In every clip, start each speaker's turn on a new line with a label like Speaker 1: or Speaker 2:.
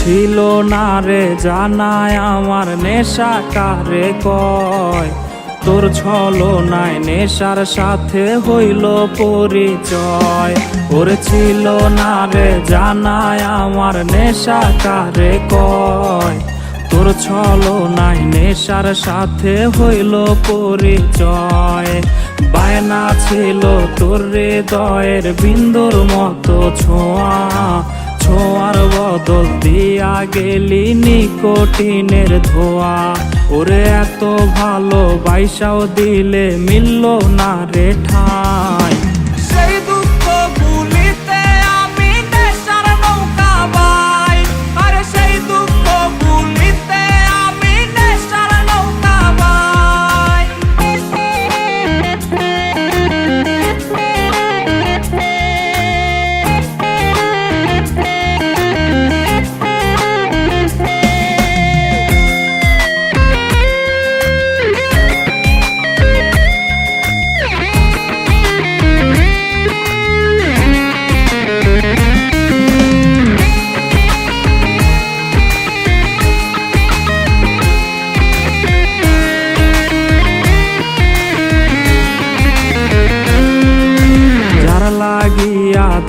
Speaker 1: ছিল না রে জানায় আমার নেশা কারে কয়, তোর ছলনায় নেশার সাথে হইল পরিচয়। ওর ছিল না রে জানায় আমার নেশা কারে কয়, তোর ছলনায় নেশার সাথে হইল পরিচয়। বায়না ছিল তোর হৃদয়ের বিন্দুর মতো ছোঁয়া, ছোঁয়ার বদল দিয়া গেলি নিকোটিনের ধোয়া। ওরে এত ভালো বাইসাও দিলে মিলল না রে ঠাঁই।
Speaker 2: সেই দুঃখ ভুলিতে আমি নেশার নৌকা বাই, আরে সেই দুঃখ ভুলিতে আমি নেশার নৌকা বাই।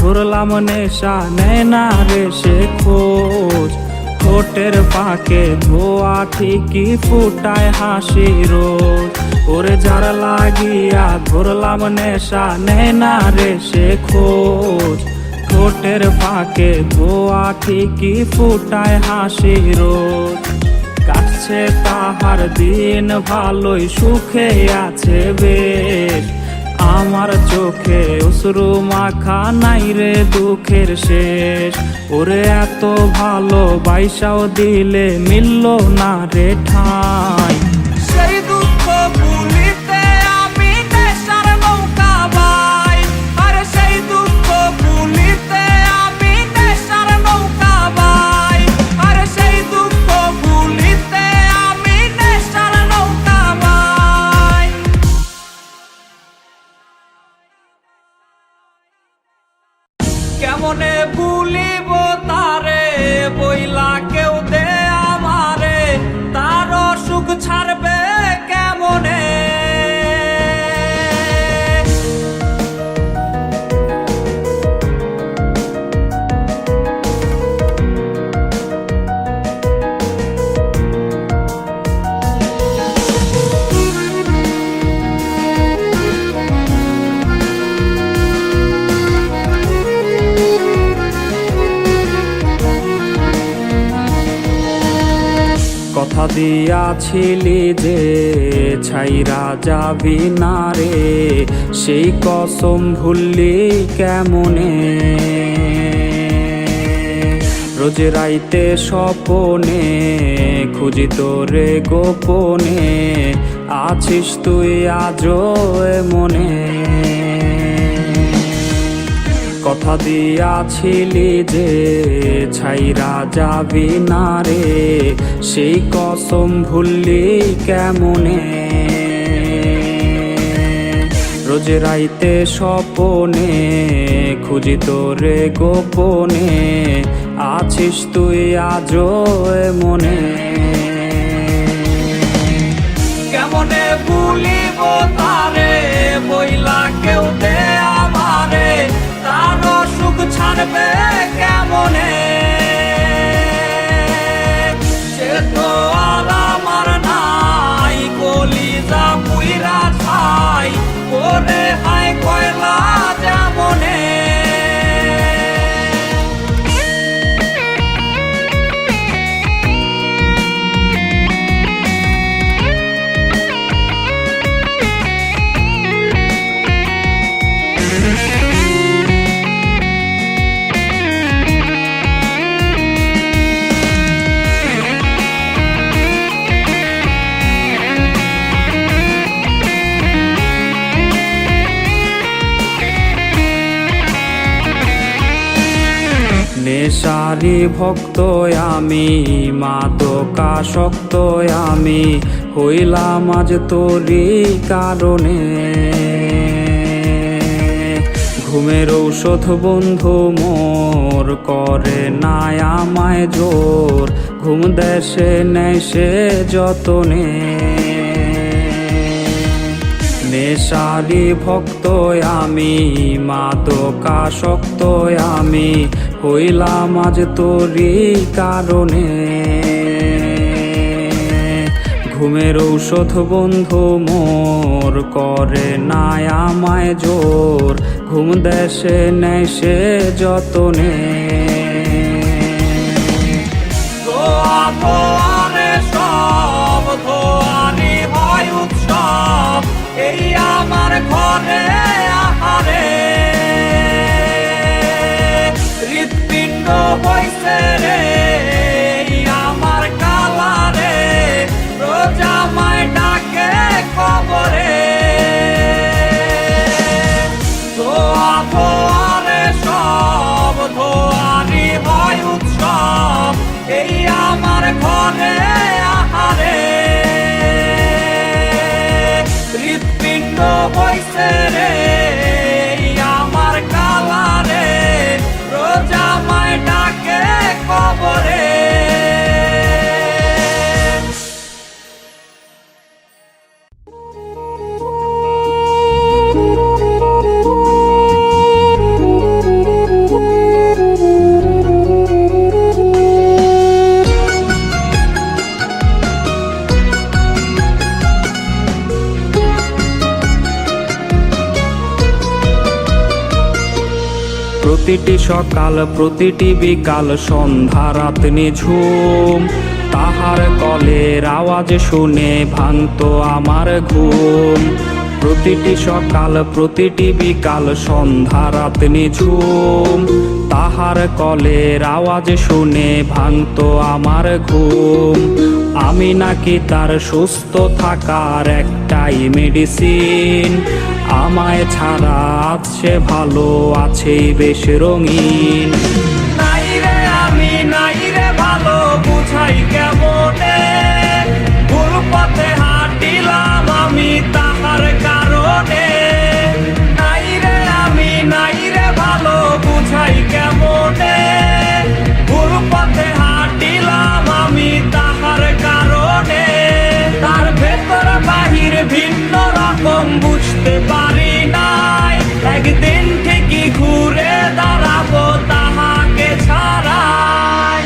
Speaker 1: ধরলাম নেশা নেয় না রে সে খোঁজ, ঠোঁটের পাকে ধোয়া ঠিকই ফুটায় হাসি রোজ। ওরে যার লাগিয়া ধরলাম নেশা নেয় না রে সে খোঁজ, ঠোঁটের পাকে ধোয়া ঠিকই ফুটায় হাসি রোজ। কাটছে তাহার দিন ভালোই সুখে আছে বেশ, আমার চোখে অশ্রু মাখা নাই রে দুঃখের শেষ। ওরে এত ভালো বাইসাও দিলে মিলল না রে ঠাঁই।
Speaker 2: সেই দুঃখ ভুলিতে আমি নেশার নৌকা বাই, আরে সেই দুঃখ ভুলিতে আমি নেশার নৌকা বাই, আরে সেই দুঃখ ভুলিতে আমি নেশার নৌকা বাই। কেমনে ভুলিব তারে বইলা কেউ দে আমারে, তার সুখ ছাড়বে কেমনে।
Speaker 1: কথা দিয়াছিলি যে ছাইরা যাবি না রে, সেই কসম ভুললি কেমনে। রোজ রাইতে স্বপনে খুঁজি তোরে গোপনে, আছিস তুই আজও মনে। কথা দিয়াছিলি যে ছাইরা যাবি না রে, সেই কসম ভুললি কেমনে। রোজ রাইতে স্বপনে খুঁজি তোরে গোপনে, আছিস তুই আজও মনে।
Speaker 2: কেমনে ভুলিব তারে বইলা কেউ দে আমারে, তার সুখ ছাড়বে কেমনে। সে তো আর আমার নাই, কলিজা পুইরা ছাই করে হায় কয়লা যেমনে।
Speaker 1: নেশারি ভক্ত আমি, মাদকাসক্ত আমি, হইলাম আজ তোরই কারণে। ঘুমের ঔষধ বন্ধু মোর করে না আমায় জোর, ঘুম দেশে নেয় সে যতনে। নেশারি ভক্ত আমি, মাদকাসক্ত আমি, হইলাম আজ তোরই কারণে। ঘুমের ঔষধ বন্ধু মোর করে না আমায় জোর, ঘুম দেশে নেয় সে যতনে।
Speaker 2: ধোয়া ধোয়ারে সব ধোয়ারি হয় উৎসব, এই আমার ঘরে আহারে। হৃৎপিণ্ড হইছে রে এই আমার কালারে, রোজ আমায় ডাকে খবরে। ধোয়া ধোয়ারে সব ধোয়ারি হয় উৎসব, এই আমার ঘরে আহারে। হৃৎপিণ্ড হইছে রে এই আমার কালারে, রোজ আমায় ডাকে খবরে।
Speaker 1: প্রতিটি সকাল প্রতিটি বিকাল সন্ধ্যা রাত নিঝুম, তাহার কলের আওয়াজ শুনে ভাঙতো আমার ঘুম। প্রতিটি সকাল প্রতিটি বিকাল সন্ধ্যা রাত নিঝুম, তাহার কলের আওয়াজ শুনে ভাঙতো আমার ঘুম। আমি নাকি তার সুস্থ থাকার একটাই মেডিসিন, আমায় ছাড়া আছে ভালো আছেই বেশ রঙিন।
Speaker 2: নাই রে আমি নাই রে ভালো বুঝাই কেমনে, ভুল পথে হাঁটিলাম আমি তাহার কারণে। নাই রে আমি নাই রে ভালো বুঝাই কেমনে, ভুল পথে হাঁটিলাম আমি তাহার কারণে। তার ভেতর বাহির ভিন্ন রকম বুঝতে পারি নাই, একদিন ঠিকই ঘুরে দাঁড়াবো তাহাকে ছাড়াই।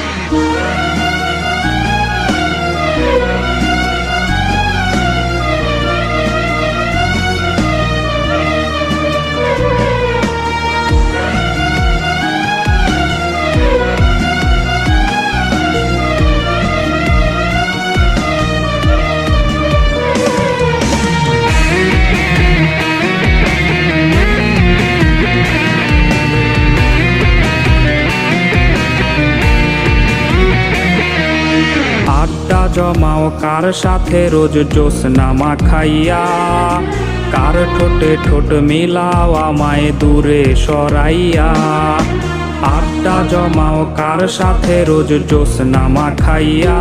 Speaker 1: আড্ডা জমাও কার সাথে রোজ জ্যোৎস্না মাখাইয়া, কার ঠোঁটে ঠোঁট মিলাও আমায় দূরে সরাইয়া। আড্ডা জমাও কার সাথে রোজ জ্যোৎস্না মাখাইয়া,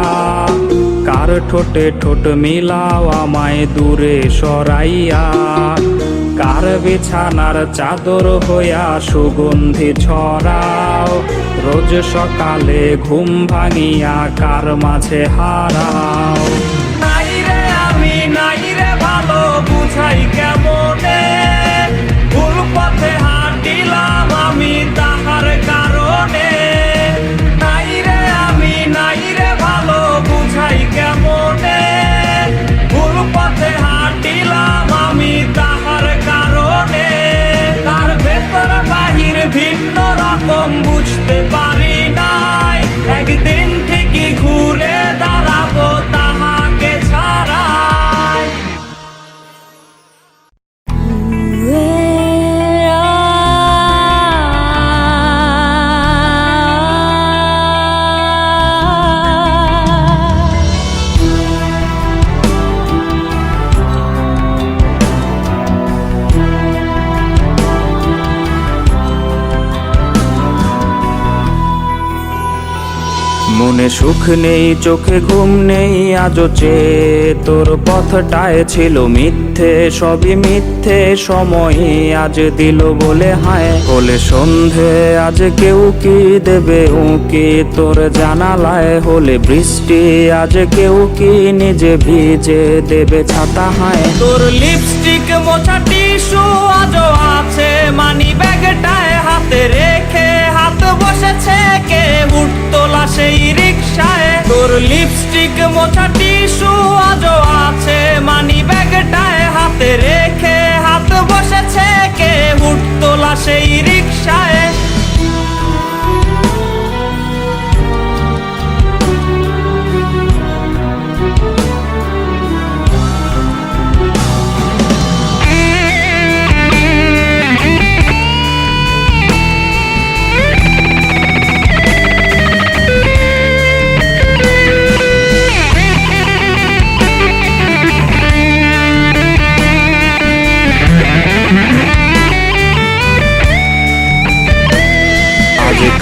Speaker 1: কার ঠোঁটে ঠোঁট মিলাও আমায় দূরে সরাইয়া। কার বিছানার চাদর হইয়া সুগন্ধি ছড়াও, রোজ সকালে ঘুম ভাঙিয়া কার মাঝে হারাও।
Speaker 2: নাই রে আমি নাই রে ভালো বুঝাই কেমনে, ভুল পথে হাঁটিলাম আমি তাহার কারণে। নাই রে আমি নাই রে ভালো বুঝাই কেমনে, ভুল পথে হাঁটিলাম আমি তাহার কারণে। তার ভেতর বাহির ভিন্ন রকম বুঝতে পারি নাই, একদিন ঠিকই ঘুরে দাঁড়াবো তাহাকে ছাড়াই।
Speaker 1: মনে সুখ নেই চোখে ঘুম নেই আজও চেয়ে তোর পথটায় ছিল মিথ্যে, সবই মিথ্যে সময় আজ দিল বলে হায়। হলে সন্ধে আজ কেউ কি দেবে উঁকি তোর জানালায়, হলে বৃষ্টি আজ কেউ কি নিজে ভিজে দেবে ছাতা হায়।
Speaker 2: তোর লিপস্টিক মোছা টিস্যু আজও আছে মানি ব্যাগটায় হাতে রেখে, হাত বসেছে কে উঠতোলা সেই রিকশায়। তোর লিপস্টিক মোছা টিস্যু আজও আছে মানি ব্যাগটায় হাতে রেখে, হাত বসেছে কে উঠতোলা সেই রিকশায়।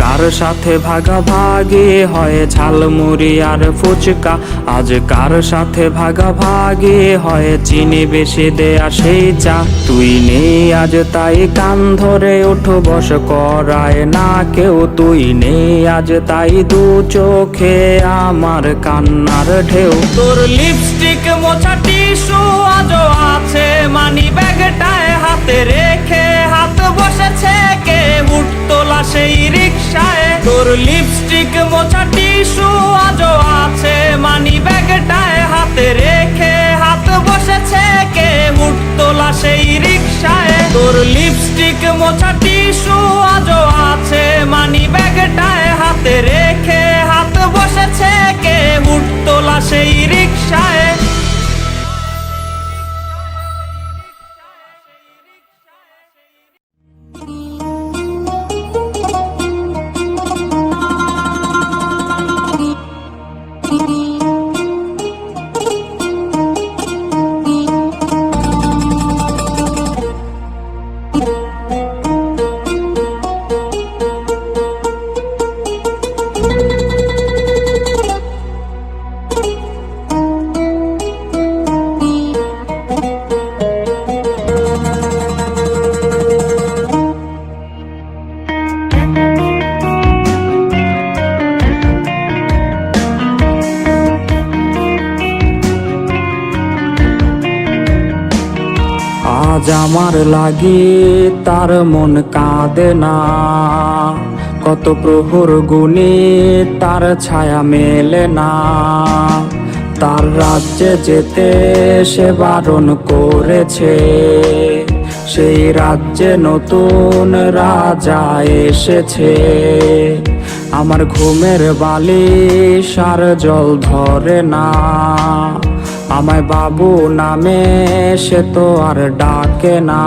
Speaker 1: কার সাথে ভাগাভাগি হয় ঝালমুড়ি আর ফুচকা, আজ কার সাথে ভাগাভাগি হয় চিনি বেশি দেয়া সেই চা। তুই নেই আজ তাই কান ধরে ওঠো বস করায় না কেউ, তুই নেই আজ তাই দু চোখে আমার কান্নার ঢেউ।
Speaker 2: তোর লিপস্টিক মোছা টিস্যু আজও আছে মানি ব্যাগটায় হাতে রেখে, হাত বসেছে কে উঠতোলা সেই রিকশায়। তোর লিপস্টিক মোছা টিস্যু আজও আছে মানি ব্যাগটায় হাতে রেখে, হাত বসেছে কে উঠতোলা সেই রিকশায়। তোর লিপস্টিক মোছা টিস্যু আজও আছে মানি ব্যাগটায় হাতে রেখে, হাত বসেছে কে উঠতোলা সেই রিকশায়।
Speaker 1: আজ আমার লাগি তার মন কাঁদে না, কত প্রহর গুণে তার ছায়া মেলে না। তার রাজ্যে যেতে সে বারণ করেছে, সেই রাজ্যে নতুন রাজা এসেছে। আমার ঘুমের বালিশ আর জল ধরে না, আমায় বাবু নামে সে তো আর ডাকে না।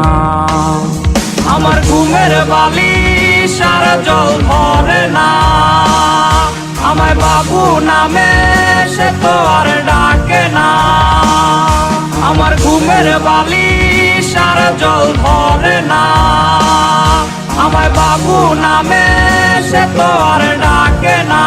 Speaker 2: আমার ঘুমের বালিশ আর জল ধরে না, আমায় বাবু নামে সে তো আর ডাকে না। আমার ঘুমের বালিশ আর জল ধরে না, আমায় বাবু নামে সে তো আর ডাকে না।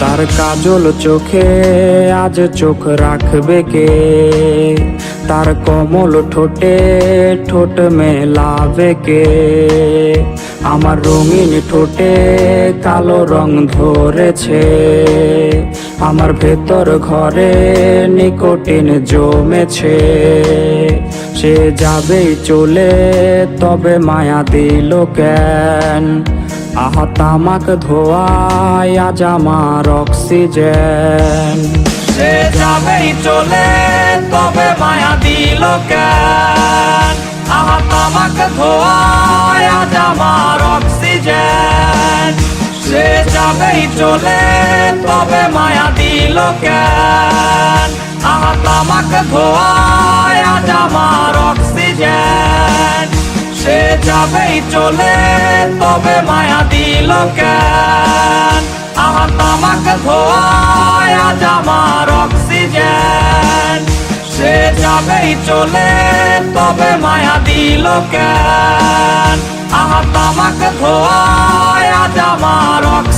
Speaker 1: তার কাজল চোখে আজ চোখ রাখবে কে, তার কমল ঠোঁটে ঠোঁট মেলাবে কে। আমার রঙিন ঠোঁটে কালো রং ধরেছে, আমার ভেতর ঘরে নিকোটিন জমেছে। সে যাবেই চলে তবে মায়া দিল কেন, আহা তামাক ধোয়ায় আজ আমার অক্সিজেন।
Speaker 2: সে যাবেই চলে তবে মায়া দিল কেন, আমার অক্সিজেন। সে যাবেই চলে তবে মায়া দিল কেন? আহা তামাক ধোঁয়ায় আজ আমার অক্সিজেন। সে যাবেই চলে তবে মায়া দিল কেন? আহা তামাক ধোঁয়ায় আজ আমার অক্সিজেন। সে যাবেই চলে তবে মায়া দিল কেন? আহা তামাক ধোঁয়ায় আজ আমার অক্সিজেন।